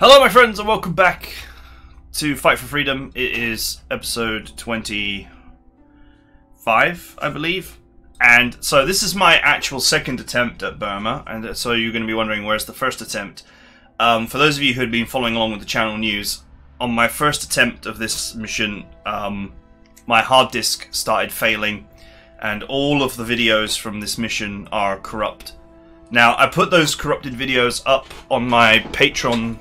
Hello my friends and welcome back to Fight for Freedom. It is episode 25, I believe. And so this is my actual second attempt at Burma, and so you're going to be wondering where's the first attempt. For those of you who had been following along with the channel news, on my first attempt of this mission, my hard disk started failing, and all of the videos from this mission are corrupt. Now, I put those corrupted videos up on my Patreon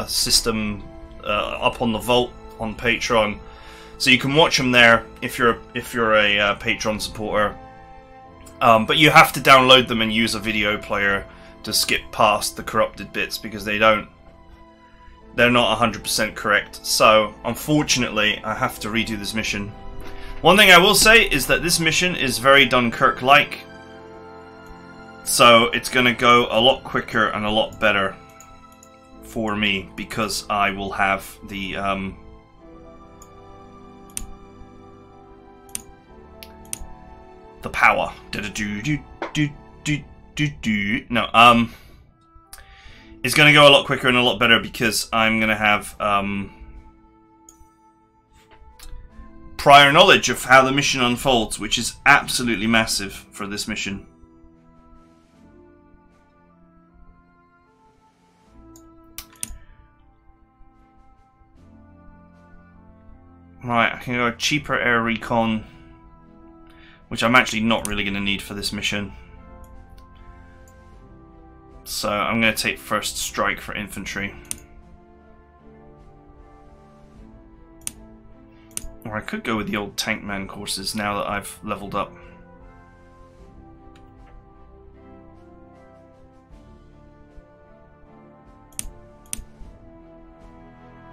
system, up on the vault on Patreon, so you can watch them there if you're a Patreon supporter. But you have to download them and use a video player to skip past the corrupted bits because they're not 100% correct. So unfortunately, I have to redo this mission. One thing I will say is that this mission is very Dunkirk-like, so it's going to go a lot quicker and a lot better for me because I will have the power. No, it's going to go a lot quicker and a lot better because I'm going to have prior knowledge of how the mission unfolds, which is absolutely massive for this mission. Right, I can go cheaper air recon, which I'm actually not really going to need for this mission. So I'm going to take first strike for infantry. Or I could go with the old tank man courses now that I've leveled up.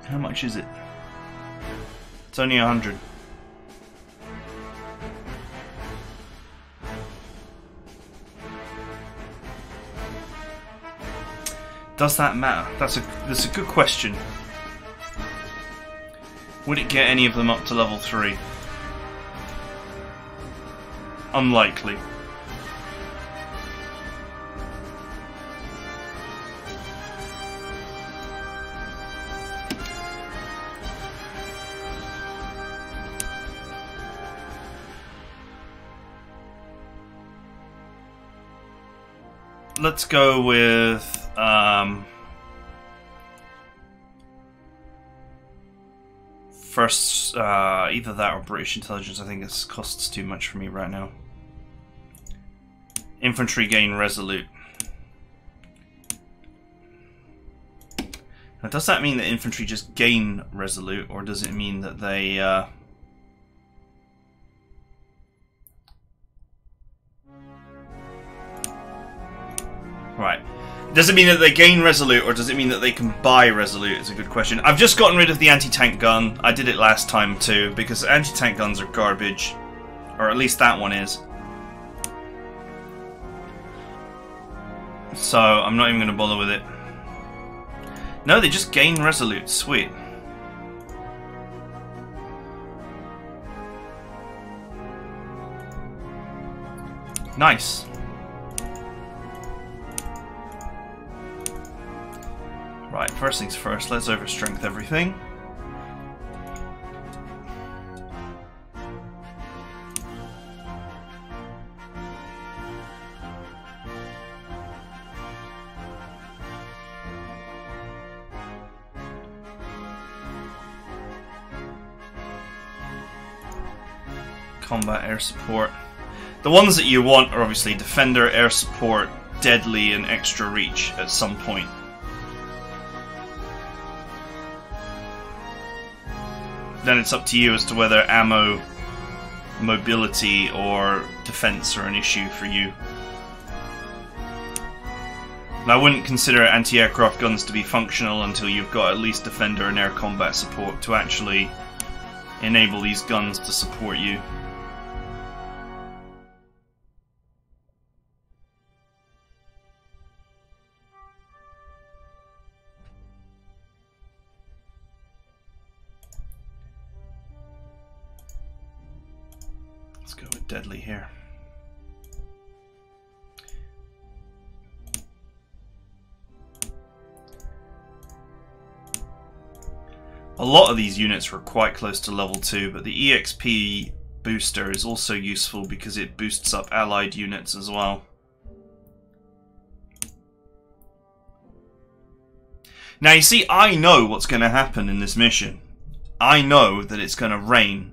How much is it? It's only 100. Does that matter? That's a good question. Would it get any of them up to level 3? Unlikely. Let's go with first, either that or British intelligence. I think it costs too much for me right now. Infantry gain resolute. Now, does that mean that infantry just gain resolute, or does it mean that they right. Does it mean that they gain resolute, or does it mean that they can buy resolute? It's a good question. I've just gotten rid of the anti-tank gun. I did it last time too, because anti-tank guns are garbage. Or at least that one is. So, I'm not even going to bother with it. No, they just gain resolute. Sweet. Nice. Right, first things first, let's overstrength everything. Combat air support. The ones that you want are obviously defender, air support, deadly, and extra reach at some point. Then it's up to you as to whether ammo, mobility, or defense are an issue for you. And I wouldn't consider anti-aircraft guns to be functional until you've got at least defender and air combat support to actually enable these guns to support you. Let's go with deadly here. A lot of these units were quite close to level 2, but the EXP booster is also useful because it boosts up allied units as well. Now you see, I know what's going to happen in this mission. I know that it's going to rain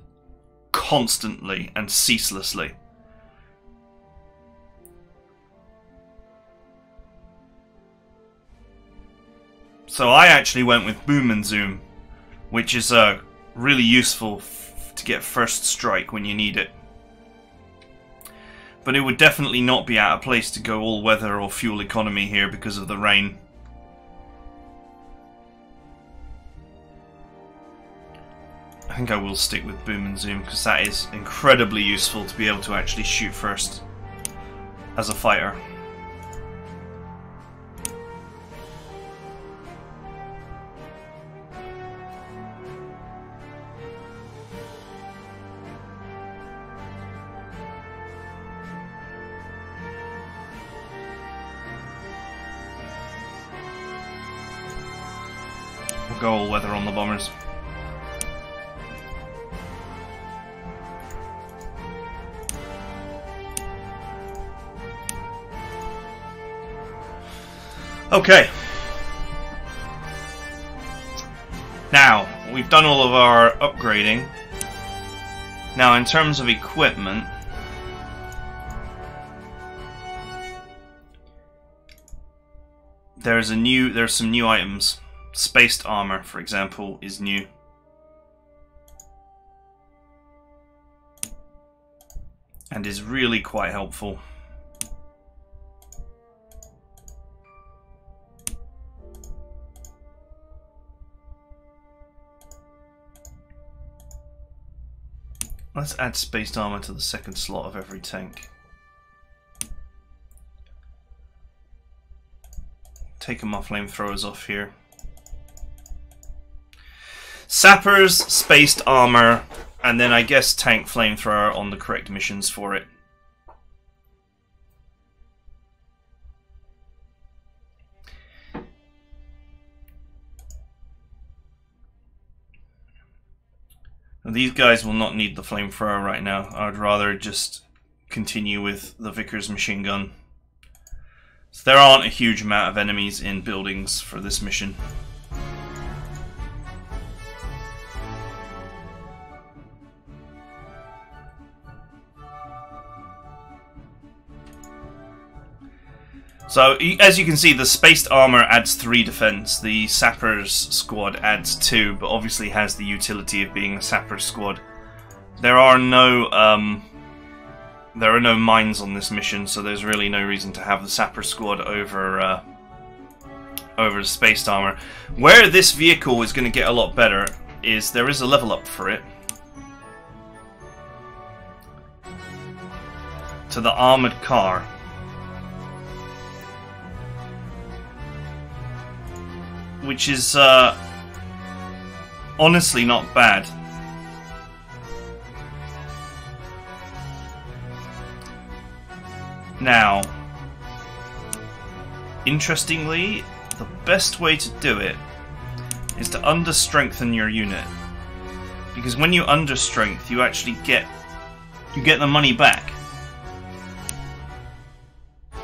constantly and ceaselessly. So I actually went with boom and zoom, which is really useful to get first strike when you need it. But it would definitely not be out of place to go all weather or fuel economy here because of the rain. I think I will stick with boom and zoom because that is incredibly useful to be able to actually shoot first as a fighter. We'll go all weather on the bombers. Okay. Now, we've done all of our upgrading. Now, in terms of equipment, there's some new items. Spaced armor, for example, is new. And is really quite helpful. Let's add spaced armor to the second slot of every tank. Taking my flamethrowers off here. Sappers, spaced armor, and then I guess tank flamethrower on the correct missions for it. These guys will not need the flamethrower right now. I'd rather just continue with the Vickers machine gun. So there aren't a huge amount of enemies in buildings for this mission. So, as you can see, the spaced armor adds 3 defense. The sappers squad adds 2, but obviously has the utility of being a sapper squad. There are no mines on this mission, so there's really no reason to have the sapper squad over the spaced armor. Where this vehicle is going to get a lot better is there is a level up for it to the armored car. Which is honestly not bad. Now, interestingly, the best way to do it is to under-strengthen your unit. Because when you under-strength, you actually get the money back.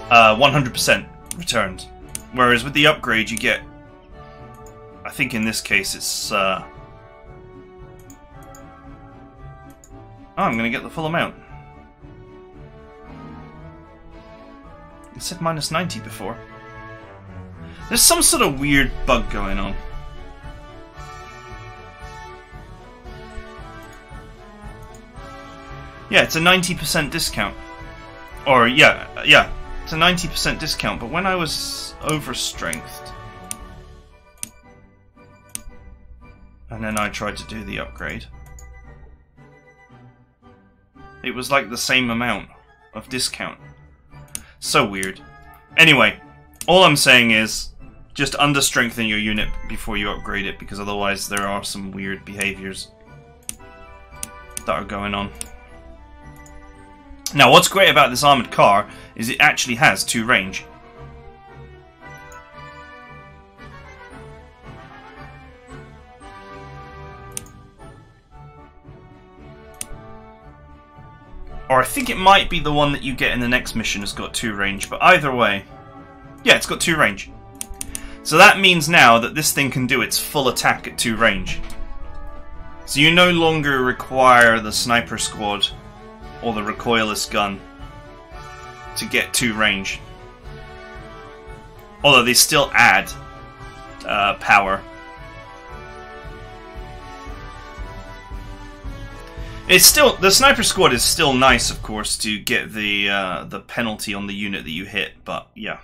100% returned. Whereas with the upgrade, you get, I think in this case it's oh, I'm going to get the full amount. It said minus 90 before. There's some sort of weird bug going on. Yeah, it's a 90% discount. Or, yeah, it's a 90% discount, but when I was overstrengthed, and then I tried to do the upgrade, it was like the same amount of discount. So weird. Anyway, all I'm saying is just under-strengthen your unit before you upgrade it, because otherwise there are some weird behaviors that are going on. Now, what's great about this armoured car is it actually has 2 range. Or I think it might be the one that you get in the next mission has got 2 range, but either way... Yeah, it's got 2 range. So that means now that this thing can do its full attack at 2 range. So you no longer require the sniper squad or the recoilless gun to get 2 range. Although they still add power. It's still, the sniper squad is still nice, of course, to get the penalty on the unit that you hit, but yeah,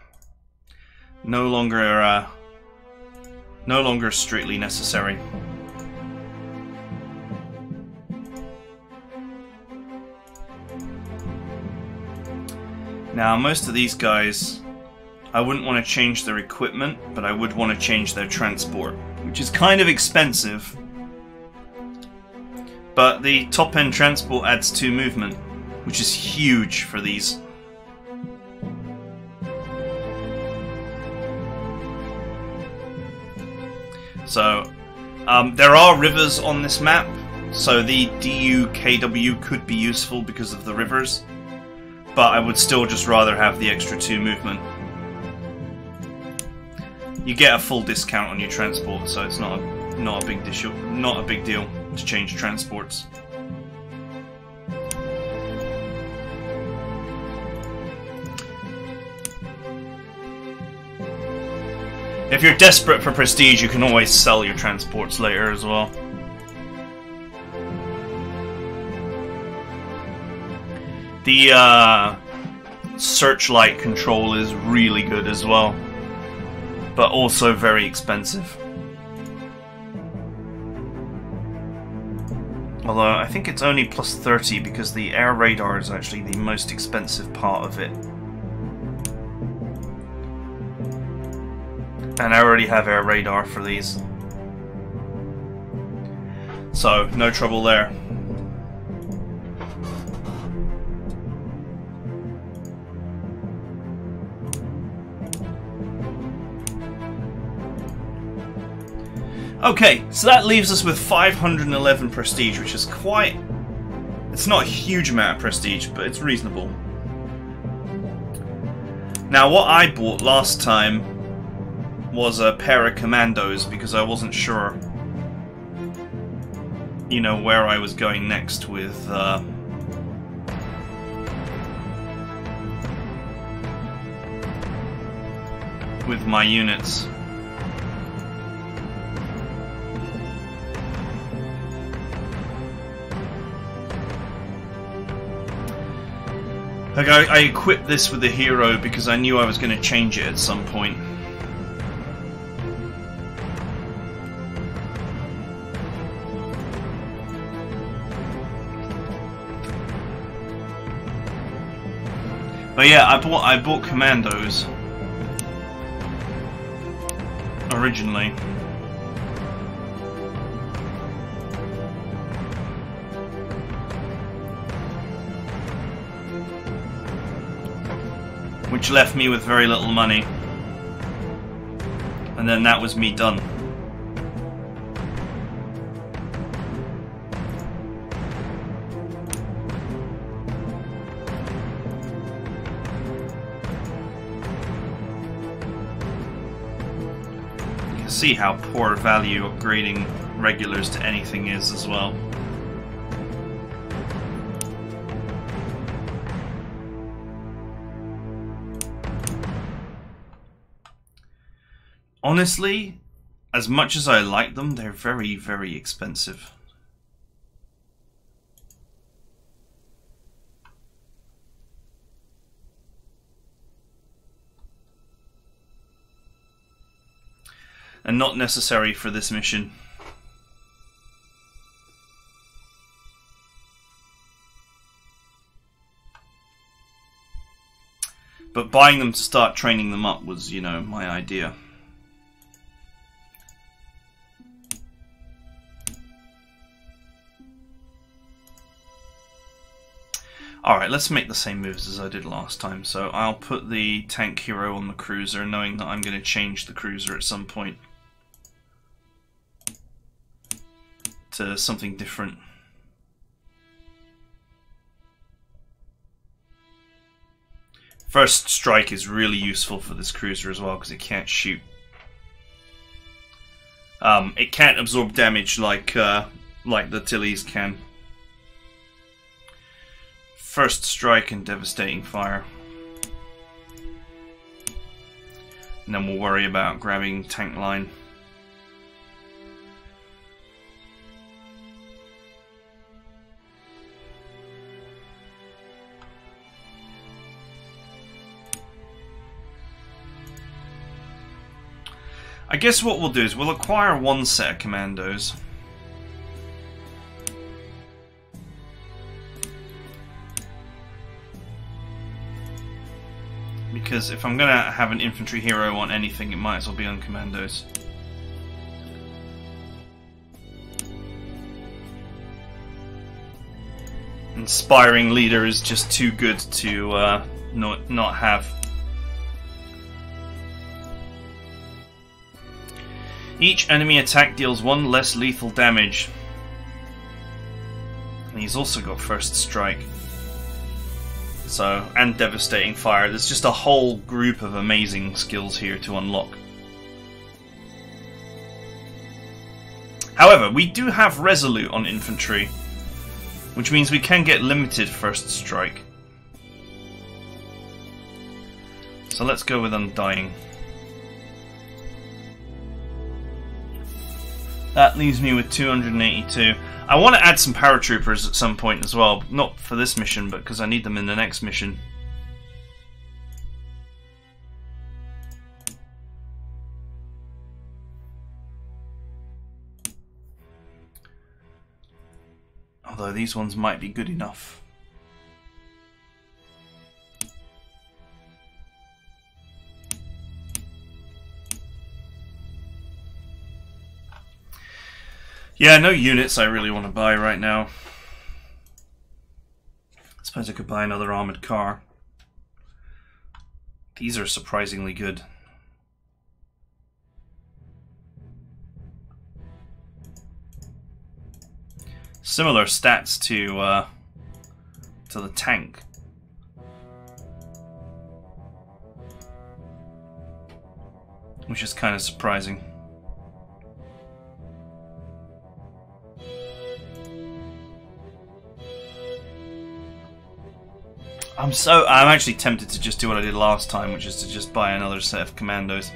no longer strictly necessary. Now, most of these guys, I wouldn't want to change their equipment, but I would want to change their transport, which is kind of expensive. But the top-end transport adds 2 movement, which is huge for these. So, there are rivers on this map, so the DUKW could be useful because of the rivers, but I would still just rather have the extra 2 movement. You get a full discount on your transport, so it's not a big deal to change transports. If you're desperate for prestige, you can always sell your transports later as well. The searchlight control is really good as well, but also very expensive. Although I think it's only plus 30 because the air radar is actually the most expensive part of it. And I already have air radar for these. So, no trouble there. Okay, so that leaves us with 511 prestige, which is quite... It's not a huge amount of prestige, but it's reasonable. Now, what I bought last time was a pair of Commandos, because I wasn't sure, you know, where I was going next with... with my units. Like, I equipped this with the hero because I knew I was going to change it at some point. But yeah, I bought Commandos originally. Which left me with very little money. And then that was me done. You can see how poor value upgrading regulars to anything is as well. Honestly, as much as I like them, they're very, very expensive. And not necessary for this mission. But buying them to start training them up was, you know, my idea. Alright, let's make the same moves as I did last time. So I'll put the tank hero on the cruiser, knowing that I'm going to change the cruiser at some point to something different. First strike is really useful for this cruiser as well because it can't shoot. It can't absorb damage like the Tillies can. First strike and devastating fire. And then we'll worry about grabbing tank line. I guess what we'll do is we'll acquire one set of commandos. Because if I'm going to have an infantry hero on anything, it might as well be on commandos. Inspiring leader is just too good to not have. Each enemy attack deals 1 less lethal damage. And he's also got first strike. So, and devastating fire. There's just a whole group of amazing skills here to unlock. However, we do have Resolute on infantry, which means we can get limited first strike. So let's go with Undying. That leaves me with 282. I want to add some paratroopers at some point as well. Not for this mission, but because I need them in the next mission. Although these ones might be good enough. Yeah, no units I really want to buy right now. I suppose I could buy another armoured car. These are surprisingly good. Similar stats to the tank. Which is kind of surprising. I'm actually tempted to just do what I did last time, which is to just buy another set of commandos.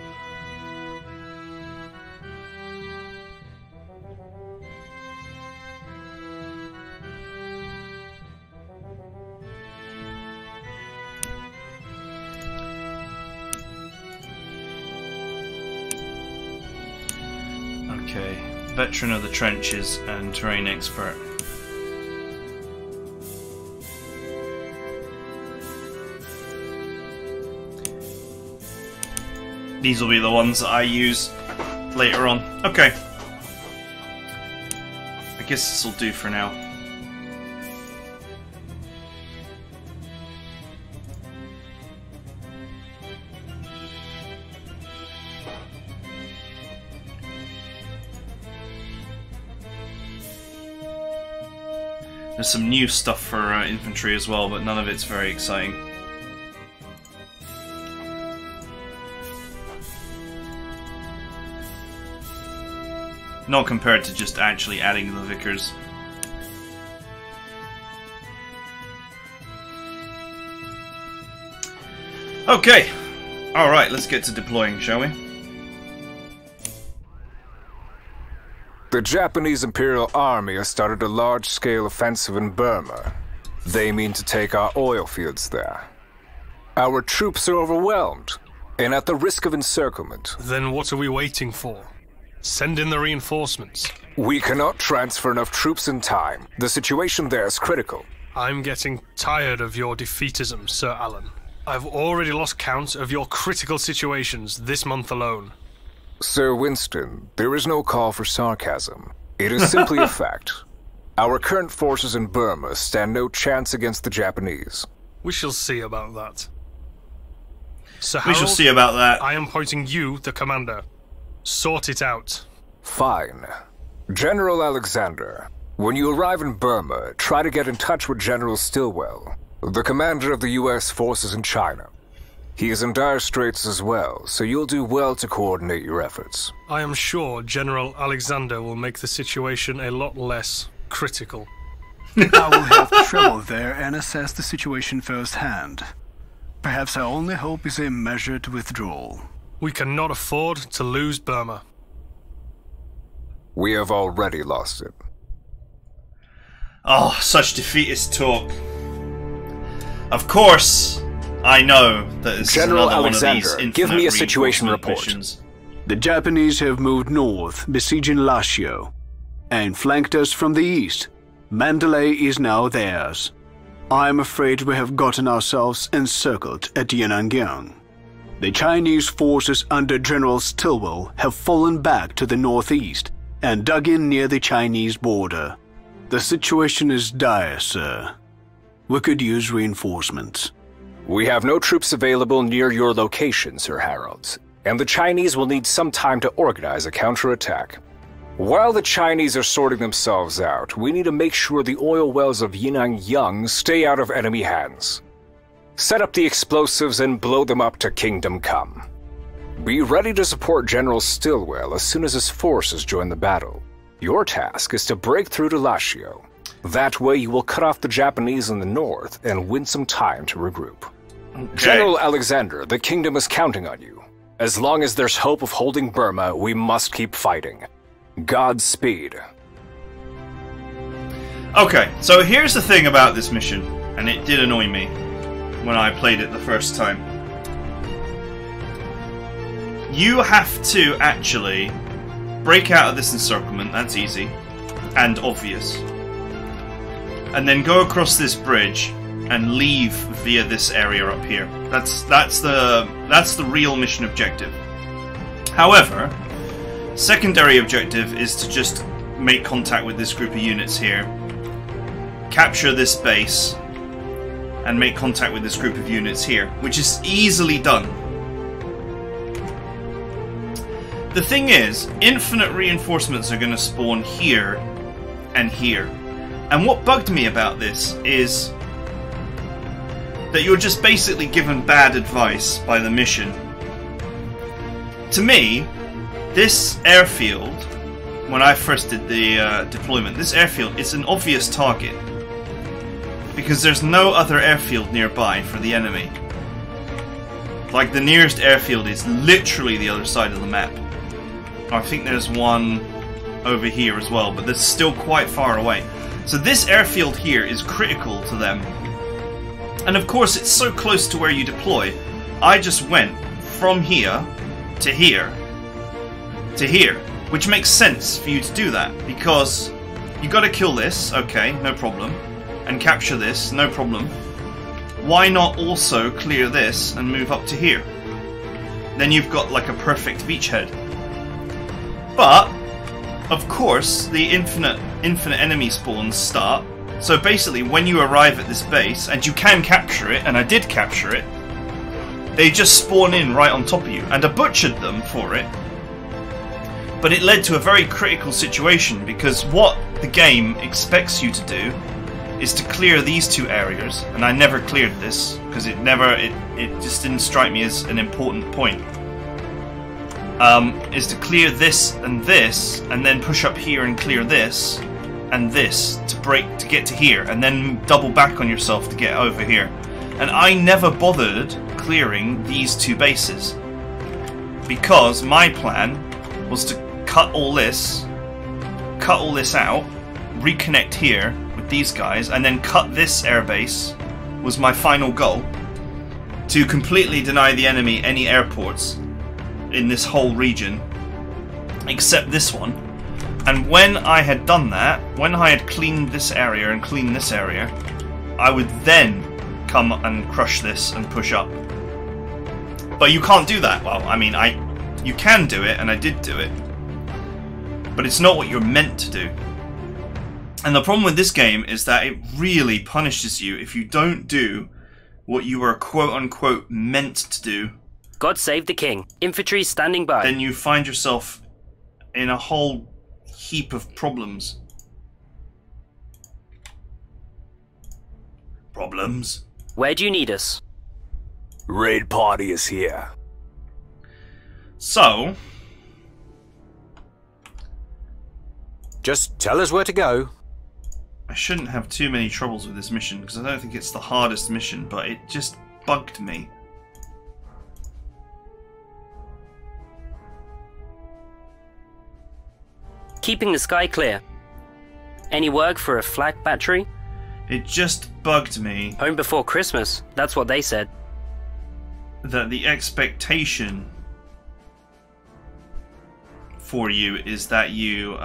Okay, veteran of the trenches and terrain expert. These will be the ones that I use later on. Okay. I guess this will do for now. There's some new stuff for infantry as well, but none of it's very exciting. Not compared to just actually adding the Vickers. Okay, alright, let's get to deploying, shall we? The Japanese Imperial Army has started a large-scale offensive in Burma. They mean to take our oil fields there. Our troops are overwhelmed, and at the risk of encirclement. Then what are we waiting for? Send in the reinforcements. We cannot transfer enough troops in time. The situation there is critical. I'm getting tired of your defeatism, Sir Alan. I've already lost count of your critical situations this month alone. Sir Winston, there is no call for sarcasm. It is simply a fact. Our current forces in Burma stand no chance against the Japanese. We shall see about that. Sir We Harold, shall see about that. I am appointing you the commander. Sort it out. Fine. General Alexander, when you arrive in Burma, try to get in touch with General Stilwell, the commander of the U.S. forces in China. He is in dire straits as well, so you'll do well to coordinate your efforts. I am sure General Alexander will make the situation a lot less critical. I will have travel there and assess the situation firsthand. Perhaps our only hope is a measured withdrawal. We cannot afford to lose Burma. We have already lost it. Oh, such defeatist talk. Of course, I know that this General is another Alexander, one of these give me a infinite situation reinforcement report. missions. The Japanese have moved north, besieging Lashio, and flanked us from the east. Mandalay is now theirs. I am afraid we have gotten ourselves encircled at Yanangyang. The Chinese forces under General Stilwell have fallen back to the northeast and dug in near the Chinese border. The situation is dire, sir. We could use reinforcements. We have no troops available near your location, Sir Harold, and the Chinese will need some time to organize a counterattack. While the Chinese are sorting themselves out, we need to make sure the oil wells of Yanangyang stay out of enemy hands. Set up the explosives and blow them up to Kingdom Come. Be ready to support General Stilwell as soon as his forces join the battle. Your task is to break through to Lashio. That way you will cut off the Japanese in the north and win some time to regroup. Okay. General Alexander, the kingdom is counting on you. As long as there's hope of holding Burma, we must keep fighting. Godspeed. Okay, so here's the thing about this mission, and it did annoy me when I played it the first time. You have to actually break out of this encirclement, that's easy, and obvious. And then go across this bridge and leave via this area up here. That's the real mission objective. However, secondary objective is to just make contact with this group of units here, capture this base, and make contact with this group of units here, which is easily done. The thing is, infinite reinforcements are going to spawn here and here. And what bugged me about this is that you're just basically given bad advice by the mission. To me, this airfield, when I first did the deployment, this airfield is an obvious target because there's no other airfield nearby for the enemy. Like, the nearest airfield is literally the other side of the map. I think there's one over here as well, but that's still quite far away. So this airfield here is critical to them. And of course it's so close to where you deploy. I just went from here to here to here, which makes sense for you to do that, because you got to kill this, okay, no problem, and capture this, no problem. Why not also clear this and move up to here? Then you've got like a perfect beachhead. But of course the infinite enemy spawns start. So basically when you arrive at this base, and you can capture it, and I did capture it, they just spawn in right on top of you, and I butchered them for it. But it led to a very critical situation, because what the game expects you to do is to clear these two areas, and I never cleared this because it just didn't strike me as an important point. Is to clear this, and then push up here and clear this and this to get to here, and then double back on yourself to get over here. And I never bothered clearing these two bases because my plan was to cut all this out, reconnect here with these guys, and then cut this airbase was my final goal, to completely deny the enemy any airports in this whole region except this one. And when I had done that, when I had cleaned this area and cleaned this area, I would then come and crush this and push up. But you can't do that. Well, I mean, you can do it, and I did do it, but it's not what you're meant to do. And the problem with this game is that it really punishes you if you don't do what you were quote-unquote meant to do. God save the king. Infantry standing by. Then you find yourself in a whole heap of problems. Where do you need us? Raid party is here. So, Just tell us where to go. I shouldn't have too many troubles with this mission, because I don't think it's the hardest mission, but it just bugged me. Keeping the sky clear. Any work for a flak battery? It just bugged me Home before Christmas. That's what they said. that the expectation for you is that you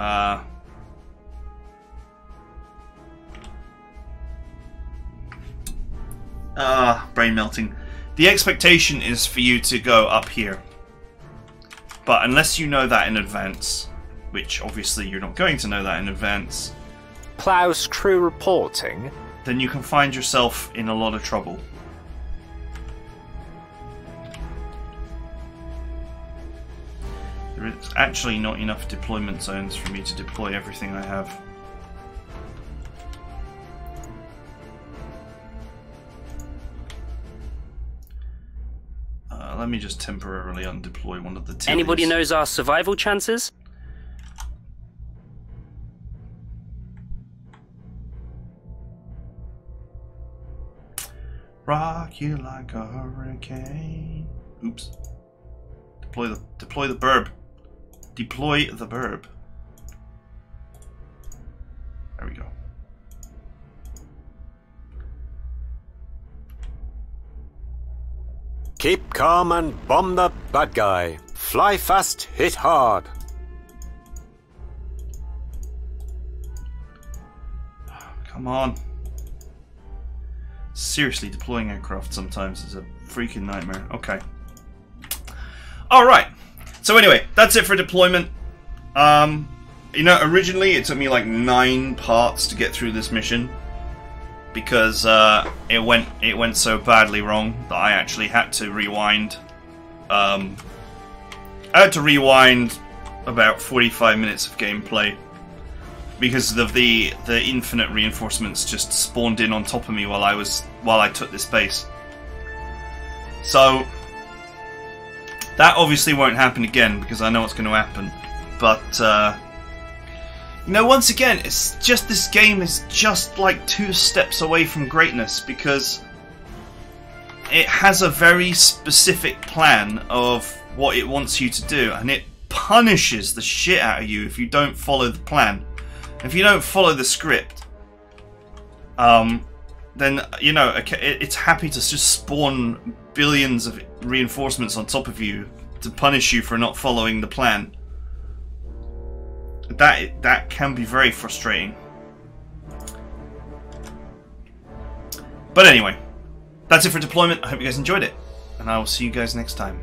brain melting. The expectation is for you to go up here, but unless you know that in advance, which obviously you're not going to know that in advance, Plough's crew reporting. then you can find yourself in a lot of trouble. There is actually not enough deployment zones for me to deploy everything I have. Let me just temporarily undeploy one of the Tillies. Anybody knows our survival chances? Rock you like a hurricane. Oops. Deploy the burb. Deploy the burb. There we go. Keep calm and bomb the bad guy. Fly fast, hit hard. Come on. Seriously, deploying aircraft sometimes is a freaking nightmare. Okay. Alright. So anyway, that's it for deployment. You know, originally it took me like 9 parts to get through this mission, because it went so badly wrong that I actually had to rewind. I had to rewind about 45 minutes of gameplay because of the infinite reinforcements just spawned in on top of me while I took this base. So that obviously won't happen again, because I know what's going to happen. But you know, once again, it's just, this game is just like 2 steps away from greatness, because it has a very specific plan of what it wants you to do, and it punishes the shit out of you if you don't follow the plan. If you don't follow the script, then, you know, it's happy to just spawn billions of reinforcements on top of you to punish you for not following the plan. That can be very frustrating. But anyway, that's it for deployment. I hope you guys enjoyed it, and I will see you guys next time.